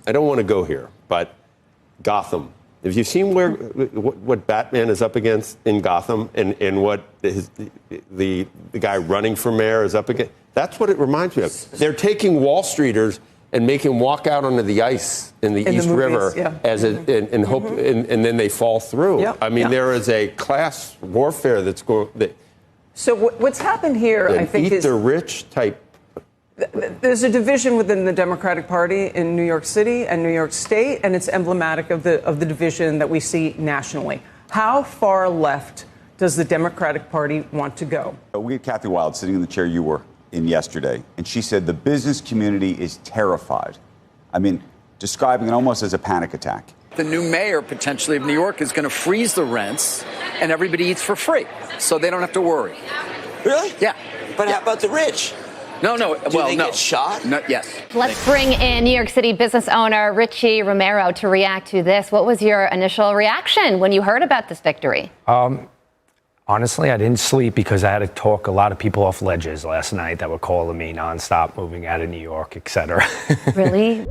I don't want to go here, but Gotham. Have you seen what Batman is up against in Gotham and what the guy running for mayor is up against? That's what it reminds me of. They're taking Wall Streeters and make him walk out onto the ice in the East River as and hope, and then they fall through. Yep. I mean, there is a class warfare that's going. So what's happened here, I think, is the rich type. There's a division within the Democratic Party in New York City and New York State, and it's emblematic of the division that we see nationally. How far left does the Democratic Party want to go? We had Kathy Wild sitting in the chair you were in yesterday, and she said the business community is terrified. I mean, describing it almost as a panic attack. The new mayor, potentially, of New York is going to freeze the rents, and everybody eats for free, so they don't have to worry. Really? Yeah. But how about the rich? No. Do they get shot? No, yes. Let's bring in New York City business owner Richie Romero to react to this. What was your initial reaction when you heard about this victory? Honestly, I didn't sleep because I had to talk a lot of people off ledges last night that were calling me nonstop, moving out of New York, etc. Really?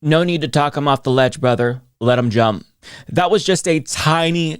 No need to talk him off the ledge, brother. Let him jump. That was just a tiny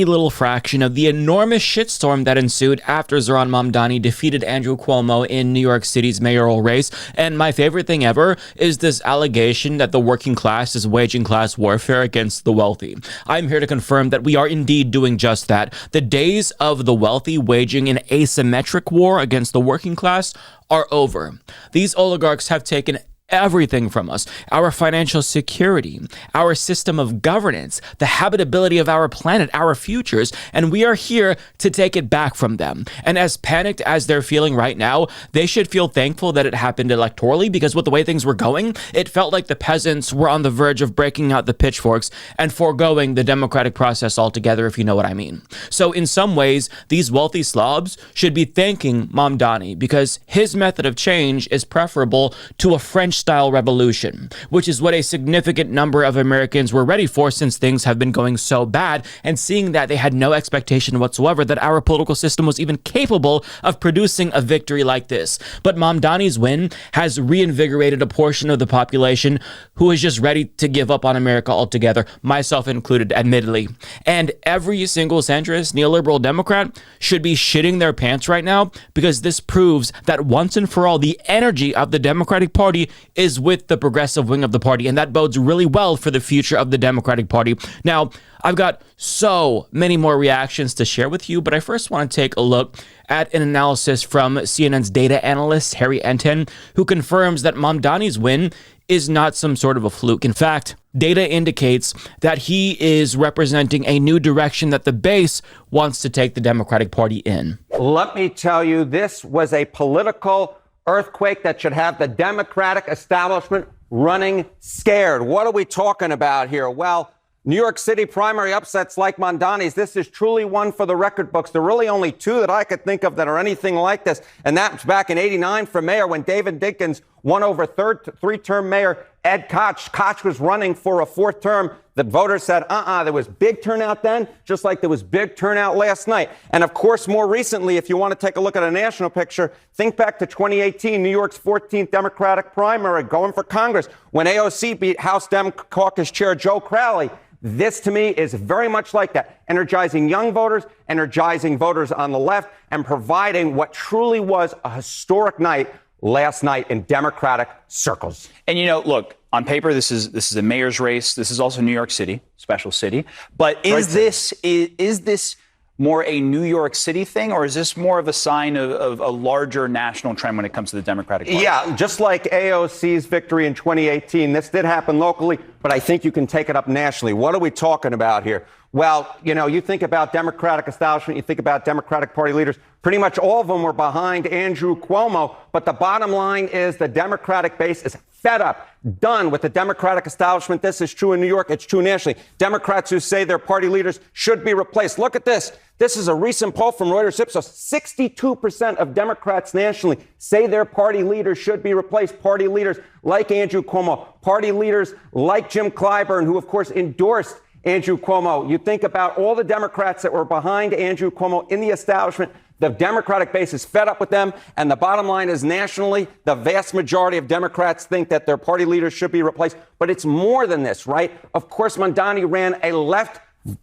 little fraction of the enormous shitstorm that ensued after Zohran Mamdani defeated Andrew Cuomo in New York City's mayoral race. And my favorite thing ever is this allegation that the working class is waging class warfare against the wealthy. I'm here to confirm that we are indeed doing just that. The days of the wealthy waging an asymmetric war against the working class are over. These oligarchs have taken everything from us: our financial security, our system of governance, the habitability of our planet, our futures, and we are here to take it back from them. And as panicked as they're feeling right now, they should feel thankful that it happened electorally, because with the way things were going, it felt like the peasants were on the verge of breaking out the pitchforks and foregoing the democratic process altogether, if you know what I mean. So in some ways, these wealthy slobs should be thanking Mamdani, because his method of change is preferable to a French-style revolution, which is what a significant number of Americans were ready for since things have been going so bad, and seeing that they had no expectation whatsoever that our political system was even capable of producing a victory like this. But Mamdani's win has reinvigorated a portion of the population who is just ready to give up on America altogether, myself included, admittedly. And every single centrist, neoliberal Democrat should be shitting their pants right now, because this proves that once and for all, the energy of the Democratic Party is with the progressive wing of the party, and that bodes really well for the future of the Democratic Party. Now, I've got so many more reactions to share with you, but I first want to take a look at an analysis from CNN's data analyst, Harry Enten, who confirms that Mamdani's win is not some sort of a fluke. In fact, data indicates that he is representing a new direction that the base wants to take the Democratic Party in. Let me tell you, this was a political earthquake that should have the Democratic establishment running scared. What are we talking about here? Well, New York City primary upsets like Mamdani's, this is truly one for the record books. There are really only two that I could think of that are anything like this, and that was back in '89 for mayor when David Dinkins won over three-term mayor Ed Koch. Koch was running for a fourth term. The voters said, there was big turnout then, just like there was big turnout last night. And of course, more recently, if you want to take a look at a national picture, think back to 2018, New York's 14th Democratic primary going for Congress, when AOC beat House Dem Caucus Chair Joe Crowley. This, to me, is very much like that, energizing young voters, energizing voters on the left, and providing what truly was a historic night last night in Democratic circles. And, you know, look, on paper, this is a mayor's race. This is also New York City, special city. But is this more a New York City thing, or is this more of a sign of a larger national trend when it comes to the Democratic Party? Yeah, just like AOC's victory in 2018, this did happen locally, but I think you can take it up nationally. What are we talking about here? Well, you know, you think about Democratic establishment, you think about Democratic Party leaders, pretty much all of them were behind Andrew Cuomo, but the bottom line is the Democratic base is fed up, done with the Democratic establishment. This is true in New York. It's true nationally. Democrats who say their party leaders should be replaced. Look at this. This is a recent poll from Reuters Ipsos. 62% of Democrats nationally say their party leaders should be replaced. Party leaders like Andrew Cuomo, party leaders like Jim Clyburn, who, of course, endorsed Andrew Cuomo. You think about all the Democrats that were behind Andrew Cuomo in the establishment. The Democratic base is fed up with them. And the bottom line is nationally, the vast majority of Democrats think that their party leaders should be replaced. But it's more than this, right? Of course, Mamdani ran a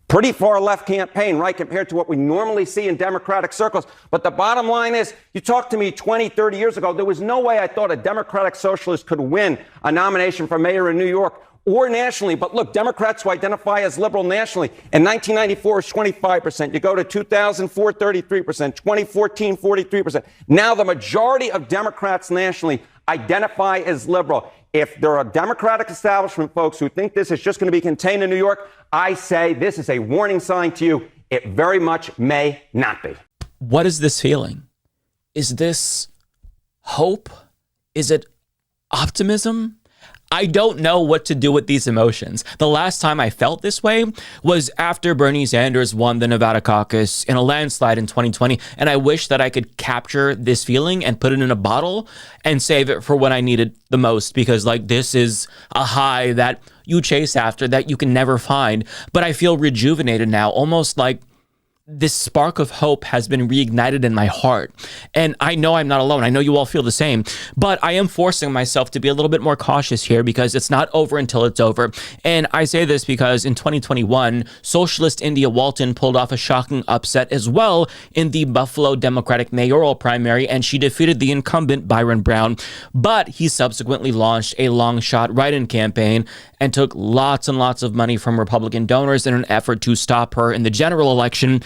pretty far left campaign, right, compared to what we normally see in Democratic circles. But the bottom line is, you talked to me 20, 30 years ago, there was no way I thought a Democratic socialist could win a nomination for mayor in New York or nationally. But look, Democrats who identify as liberal nationally, in 1994 is 25%. You go to 2004, 33%, 2014, 43%. Now the majority of Democrats nationally identify as liberal. If there are Democratic establishment folks who think this is just going to be contained in New York, I say this is a warning sign to you. It very much may not be. What is this feeling? Is this hope? Is it optimism? I don't know what to do with these emotions. The last time I felt this way was after Bernie Sanders won the Nevada caucus in a landslide in 2020. And I wish that I could capture this feeling and put it in a bottle and save it for when I need it the most, because like this is a high that you chase after that you can never find. But I feel rejuvenated now, almost like this spark of hope has been reignited in my heart. And I know I'm not alone. I know you all feel the same, but I am forcing myself to be a little bit more cautious here because it's not over until it's over. And I say this because in 2021, socialist India Walton pulled off a shocking upset as well in the Buffalo Democratic mayoral primary, and she defeated the incumbent Byron Brown. But he subsequently launched a long shot write-in campaign and took lots and lots of money from Republican donors in an effort to stop her in the general election.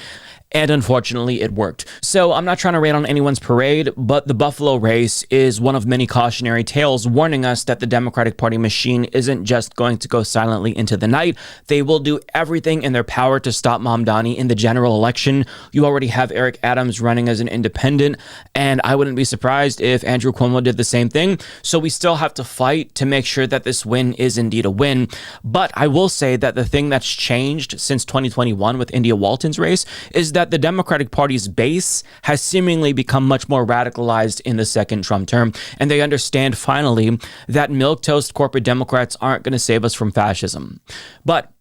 And unfortunately, it worked. So I'm not trying to rain on anyone's parade, but the Buffalo race is one of many cautionary tales warning us that the Democratic Party machine isn't just going to go silently into the night. They will do everything in their power to stop Mamdani in the general election. You already have Eric Adams running as an independent, and I wouldn't be surprised if Andrew Cuomo did the same thing. So we still have to fight to make sure that this win is indeed a win. But I will say that the thing that's changed since 2021 with India Walton's race is that the Democratic Party's base has seemingly become much more radicalized in the second Trump term, and they understand finally that milquetoast corporate Democrats aren't going to save us from fascism. But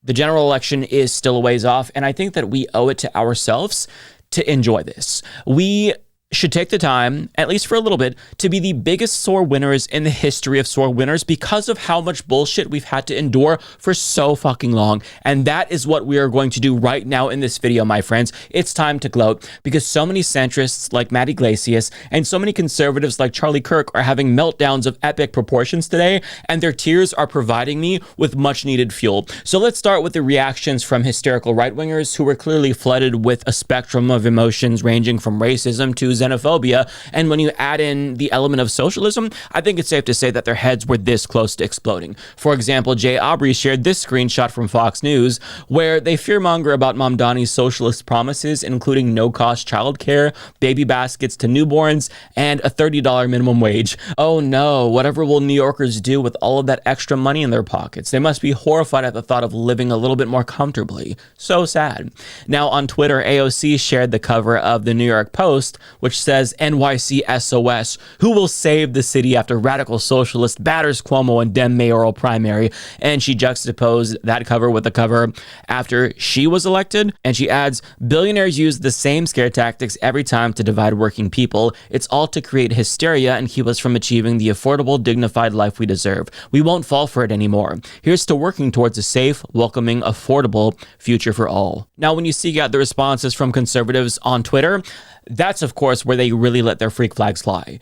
the general election is still a ways off, and I think that we owe it to ourselves to enjoy this. We should take the time, at least for a little bit, to be the biggest sore winners in the history of sore winners because of how much bullshit we've had to endure for so fucking long. And that is what we are going to do right now in this video, my friends. It's time to gloat because so many centrists like Matt Yglesias and so many conservatives like Charlie Kirk are having meltdowns of epic proportions today, and their tears are providing me with much needed fuel. So let's start with the reactions from hysterical right-wingers who were clearly flooded with a spectrum of emotions ranging from racism to xenophobia. And when you add in the element of socialism, I think it's safe to say that their heads were this close to exploding. For example, Jay Aubrey shared this screenshot from Fox News where they fearmonger about Mamdani's socialist promises, including no-cost childcare, baby baskets to newborns, and a $30 minimum wage. Oh no, whatever will New Yorkers do with all of that extra money in their pockets? They must be horrified at the thought of living a little bit more comfortably. So sad. Now on Twitter, AOC shared the cover of the New York Post, which says NYC SOS, who will save the city after radical socialist batters Cuomo and Dem mayoral primary. And she juxtaposed that cover with the cover after she was elected. And she adds, billionaires use the same scare tactics every time to divide working people. It's all to create hysteria and keep us from achieving the affordable, dignified life we deserve. We won't fall for it anymore. Here's to working towards a safe, welcoming, affordable future for all. Now, when you seek out the responses from conservatives on Twitter, that's, of course, where they really let their freak flags fly.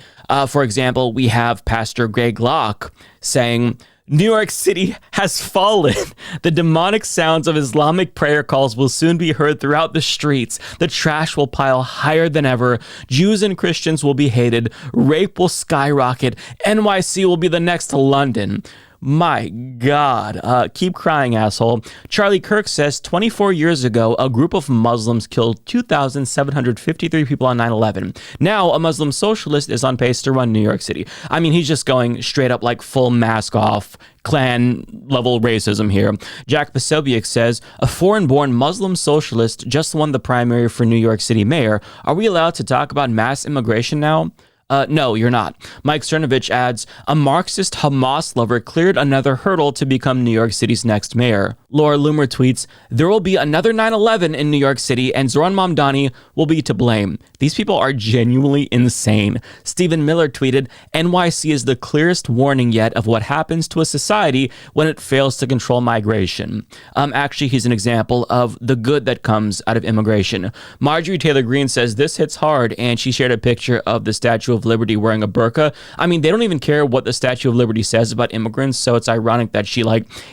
For example, we have Pastor Greg Locke saying, New York City has fallen. The demonic sounds of Islamic prayer calls will soon be heard throughout the streets. The trash will pile higher than ever. Jews and Christians will be hated. Rape will skyrocket. NYC will be the next London. My God. Keep crying, asshole. Charlie Kirk says 24 years ago, a group of Muslims killed 2,753 people on 9/11. Now, a Muslim socialist is on pace to run New York City. I mean, he's just going straight up like full mask off, Klan level racism here. Jack Posobiec says, a foreign-born Muslim socialist just won the primary for New York City mayor. Are we allowed to talk about mass immigration now? No, you're not. Mike Cernovich adds, a Marxist Hamas lover cleared another hurdle to become New York City's next mayor. Laura Loomer tweets, there will be another 9/11 in New York City and Zohran Mamdani will be to blame. These people are genuinely insane. Stephen Miller tweeted, NYC is the clearest warning yet of what happens to a society when it fails to control migration. Actually, he's an example of the good that comes out of immigration. Marjorie Taylor Greene says this hits hard, and she shared a picture of the Statue of Liberty wearing a burqa. I mean, they don't even care what the Statue of Liberty says about immigrants, so it's ironic that she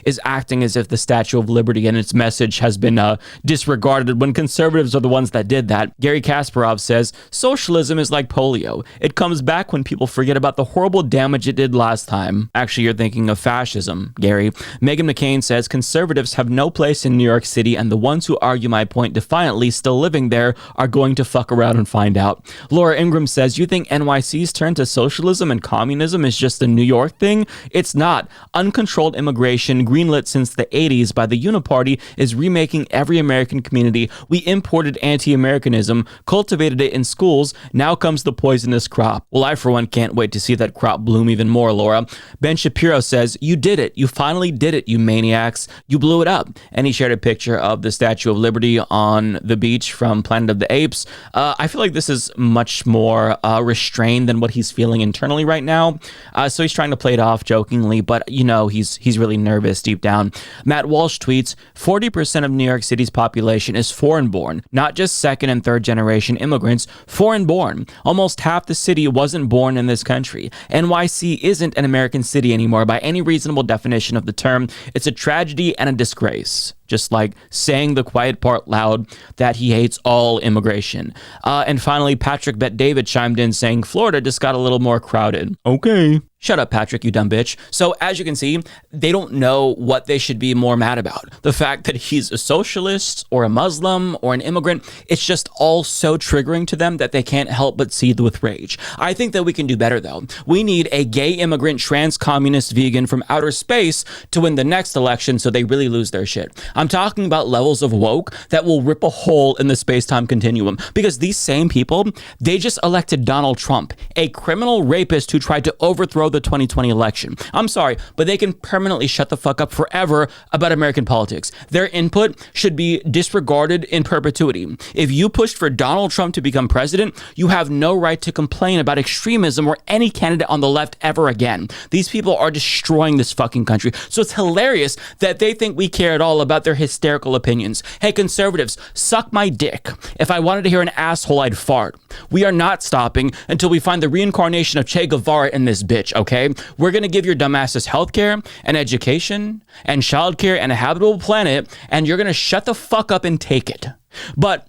is acting as if the Statue of Liberty and its message has been disregarded when conservatives are the ones that did that. Gary Kasparov says, socialism is like polio. It comes back when people forget about the horrible damage it did last time. Actually, you're thinking of fascism, Gary. Megan McCain says, conservatives have no place in New York City, and the ones who argue my point defiantly still living there are going to fuck around and find out. Laura Ingram says, you think NYC's turn to socialism and communism is just a New York thing? It's not. Uncontrolled immigration, greenlit since the 80s by the Uniparty, is remaking every American community. We imported anti-Americanism, cultivated it in schools. Now comes the poisonous crop. Well, I for one can't wait to see that crop bloom even more, Laura. Ben Shapiro says, you did it. You finally did it, you maniacs. You blew it up. And he shared a picture of the Statue of Liberty on the beach from Planet of the Apes. I feel like this is much more restrained than what he's feeling internally right now. So he's trying to play it off jokingly, but he's really nervous deep down. Matt Walsh tweets, 40% of New York City's population is foreign-born, not just second and third generation immigrants, foreign-born. Almost half the city wasn't born in this country. NYC isn't an American city anymore by any reasonable definition of the term. It's a tragedy and a disgrace. Just like saying the quiet part loud that he hates all immigration. And finally, Patrick Bet-David chimed in saying Florida just got a little more crowded. Okay. Shut up, Patrick, you dumb bitch. So as you can see, they don't know what they should be more mad about. The fact that he's a socialist or a Muslim or an immigrant, it's just all so triggering to them that they can't help but seethe with rage. I think that we can do better, though. We need a gay immigrant, trans communist vegan from outer space to win the next election so they really lose their shit. I'm talking about levels of woke that will rip a hole in the space-time continuum, because these same people, they just elected Donald Trump, a criminal rapist who tried to overthrow the 2020 election. I'm sorry, but they can permanently shut the fuck up forever about American politics. Their input should be disregarded in perpetuity. If you pushed for Donald Trump to become president, you have no right to complain about extremism or any candidate on the left ever again. These people are destroying this fucking country. So it's hilarious that they think we care at all about their hysterical opinions. Hey, conservatives, suck my dick. If I wanted to hear an asshole, I'd fart. We are not stopping until we find the reincarnation of Che Guevara in this bitch, okay? We're going to give your dumbasses healthcare and education and childcare and a habitable planet, and you're going to shut the fuck up and take it. But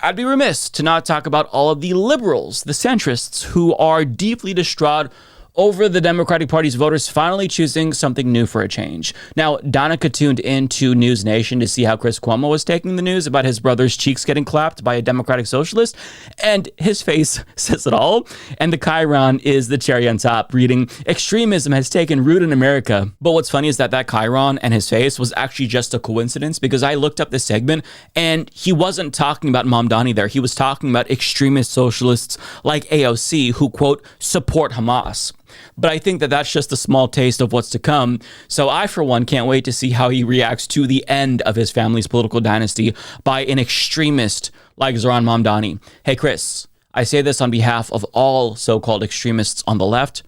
I'd be remiss to not talk about all of the liberals, the centrists, who are deeply distraught over the Democratic Party's voters finally choosing something new for a change. Now, Donica tuned into News Nation to see how Chris Cuomo was taking the news about his brother's cheeks getting clapped by a Democratic socialist, and his face says it all. And the chyron is the cherry on top, reading, extremism has taken root in America. But what's funny is that chyron and his face was actually just a coincidence, because I looked up this segment and he wasn't talking about Mamdani there. He was talking about extremist socialists like AOC who, quote, support Hamas. But I think that that's just a small taste of what's to come. So I, for one, can't wait to see how he reacts to the end of his family's political dynasty by an extremist like Zohran Mamdani. Hey, Chris, I say this on behalf of all so-called extremists on the left.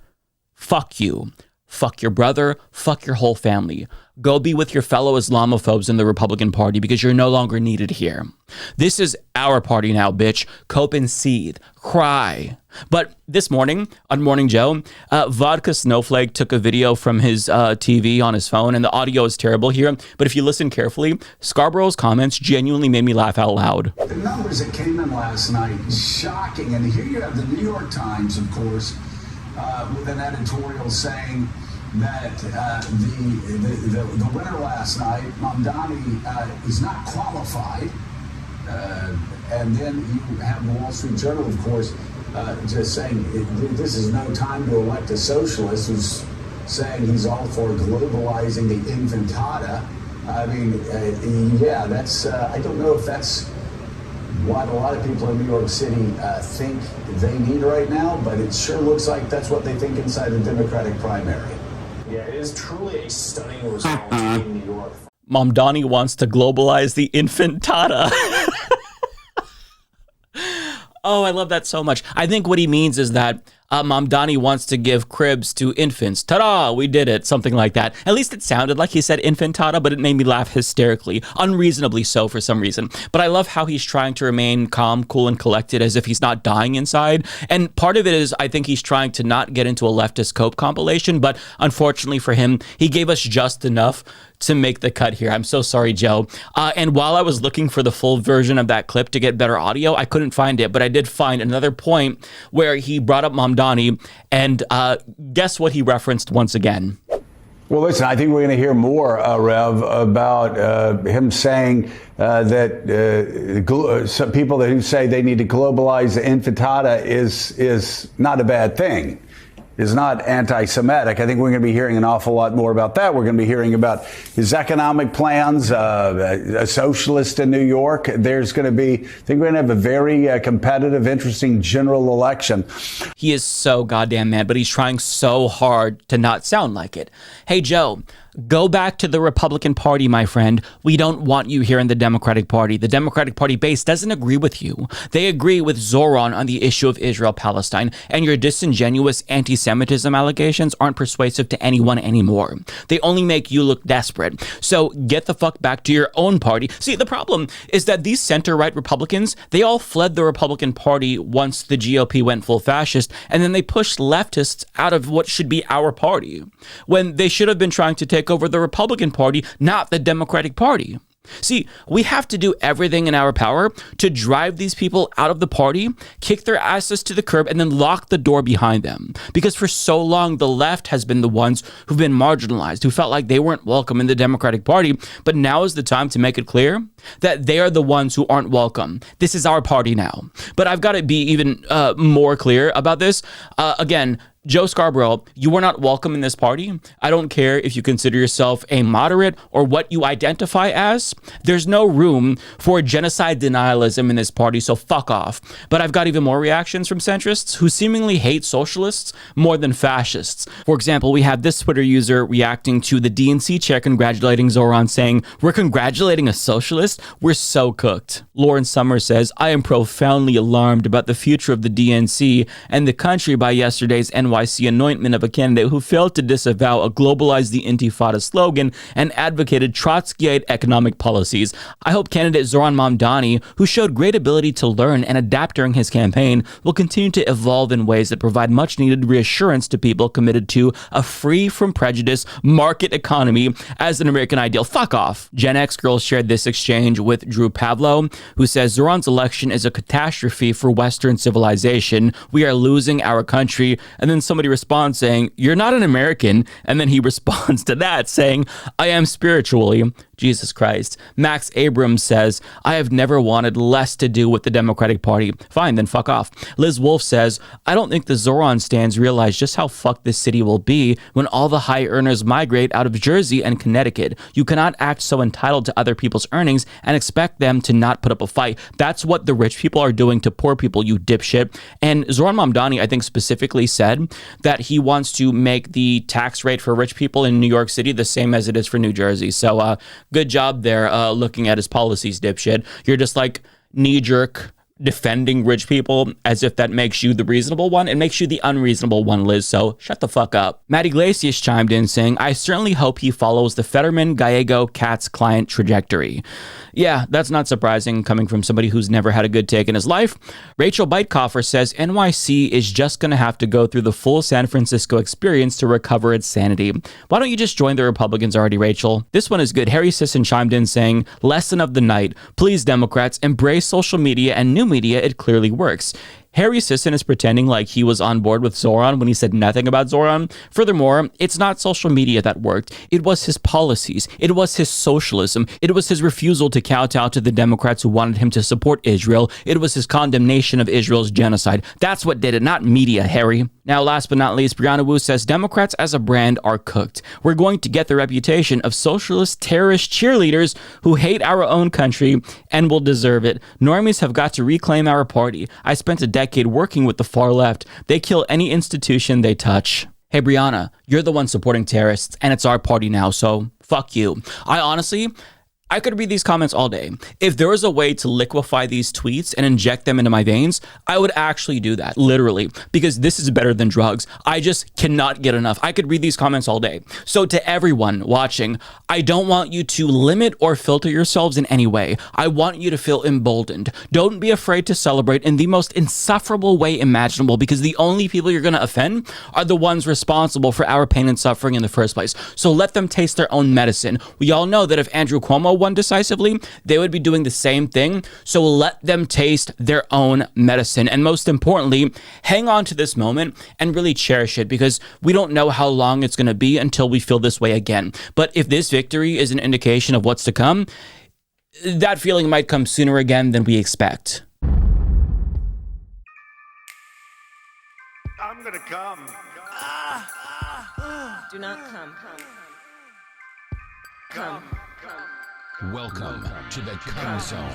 Fuck you. Fuck your brother. Fuck your whole family. Go be with your fellow Islamophobes in the Republican Party, because you're no longer needed here. This is our party now, bitch. Cope and seethe. Cry. But this morning, on Morning Joe, Vodka Snowflake took a video from his TV on his phone, and the audio is terrible here. But if you listen carefully, Scarborough's comments genuinely made me laugh out loud. The numbers that came in last night, shocking. And here you have the New York Times, of course, with an editorial saying that the winner last night, Mamdani, is not qualified. And then you have the Wall Street Journal, of course, just saying this is no time to elect a socialist, who's saying he's all for globalizing the infantada. I mean, yeah, that's, I don't know if that's what a lot of people in New York City think they need right now, but it sure looks like that's what they think inside the Democratic primary. Yeah, it is truly a stunning result in New York. Mamdani wants to globalize the infantata. Oh, I love that so much. I think what he means is that Mamdani wants to give cribs to infants. Ta-da, we did it, something like that. At least it sounded like he said infantata, but it made me laugh hysterically, unreasonably so for some reason. But I love how he's trying to remain calm, cool, and collected as if he's not dying inside. And part of it is I think he's trying to not get into a leftist cope compilation, but unfortunately for him, he gave us just enough to make the cut here. I'm so sorry, Joe. And while I was looking for the full version of that clip to get better audio, I couldn't find it, but I did find another point where he brought up Mamdani, and guess what he referenced once again? Well, listen, I think we're going to hear more, Rev, about him saying that some people who say they need to globalize the infantata is not a bad thing. Is not anti-Semitic. I think we're going to be hearing an awful lot more about that. We're going to be hearing about his economic plans, a socialist in New York. There's going to be, I think we're going to have a very competitive, interesting general election. He is so goddamn mad, but he's trying so hard to not sound like it. Hey, Joe, go back to the Republican Party, my friend. We don't want you here in the Democratic Party. The Democratic Party base doesn't agree with you. They agree with Zohran on the issue of Israel-Palestine, and your disingenuous anti-Semitism allegations aren't persuasive to anyone anymore. They only make you look desperate. So get the fuck back to your own party. See, the problem is that these center-right Republicans, they all fled the Republican Party once the GOP went full fascist, and then they pushed leftists out of what should be our party, when they should have been trying to take over the Republican Party, not the Democratic Party. See, we have to do everything in our power to drive these people out of the party, kick their asses to the curb, and then lock the door behind them. Because for so long, the left has been the ones who've been marginalized, who felt like they weren't welcome in the Democratic Party. But now is the time to make it clear that they are the ones who aren't welcome. This is our party now. But I've got to be even more clear about this. Again, Joe Scarborough, you are not welcome in this party. I don't care if you consider yourself a moderate or what you identify as. There's no room for genocide denialism in this party, so fuck off. But I've got even more reactions from centrists who seemingly hate socialists more than fascists. For example, we have this Twitter user reacting to the DNC chair congratulating Zohran, saying, "We're congratulating a socialist? We're so cooked." Lauren Summers says, "I am profoundly alarmed about the future of the DNC and the country by yesterday's NYC anointment of a candidate who failed to disavow a globalize the intifada slogan and advocated Trotskyite economic policies. I hope candidate Zohran Mamdani, who showed great ability to learn and adapt during his campaign, will continue to evolve in ways that provide much needed reassurance to people committed to a free from prejudice market economy as an American ideal." Fuck off. Gen X girl shared this exchange with Drew Pavlo, who says Zohran's election is a catastrophe for Western civilization. We are losing our country. And then somebody responds saying, "You're not an American." And then he responds to that saying, "I am spiritually." Jesus Christ. Max Abrams says, "I have never wanted less to do with the Democratic Party." Fine, then fuck off. Liz Wolfe says, "I don't think the Zohran stands realize just how fucked this city will be when all the high earners migrate out of Jersey and Connecticut. You cannot act so entitled to other people's earnings and expect them to not put up a fight. That's what the rich people are doing to poor people, you dipshit." And Zohran Mamdani, I think, specifically said that he wants to make the tax rate for rich people in New York City the same as it is for New Jersey. So, good job there looking at his policies, dipshit. You're just like knee-jerk defending rich people as if that makes you the reasonable one. It makes you the unreasonable one, Liz, so shut the fuck up. Matt Yglesias chimed in saying, "I certainly hope he follows the Fetterman, Gallego, Katz client trajectory." Yeah, that's not surprising coming from somebody who's never had a good take in his life. Rachel Beitkoffer says NYC is just going to have to go through the full San Francisco experience to recover its sanity. Why don't you just join the Republicans already, Rachel? This one is good. Harry Sisson chimed in saying, "Lesson of the night. Please, Democrats, embrace social media and new media. It clearly works." Harry Sisson is pretending like he was on board with Zohran when he said nothing about Zohran. Furthermore, it's not social media that worked. It was his policies. It was his socialism. It was his refusal to kowtow to the Democrats who wanted him to support Israel. It was his condemnation of Israel's genocide. That's what did it, not media, Harry. Now, last but not least, Brianna Wu says Democrats as a brand are cooked. We're going to get the reputation of socialist terrorist cheerleaders who hate our own country and will deserve it. Normies have got to reclaim our party. I spent a decade working with the far left. They kill any institution they touch. Hey, Brianna, you're the one supporting terrorists, and it's our party now, so fuck you. I could read these comments all day. If there was a way to liquefy these tweets and inject them into my veins, I would actually do that, literally, because this is better than drugs. I just cannot get enough. I could read these comments all day. So to everyone watching, I don't want you to limit or filter yourselves in any way. I want you to feel emboldened. Don't be afraid to celebrate in the most insufferable way imaginable, because the only people you're going to offend are the ones responsible for our pain and suffering in the first place. So let them taste their own medicine. We all know that if Andrew Cuomo won decisively, they would be doing the same thing. So let them taste their own medicine. And most importantly, hang on to this moment and really cherish it, because we don't know how long it's going to be until we feel this way again. But if this victory is an indication of what's to come, that feeling might come sooner again than we expect. I'm gonna come. Do not come. Come. Welcome to the Come Zone.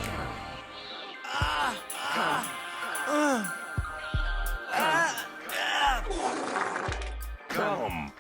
Come.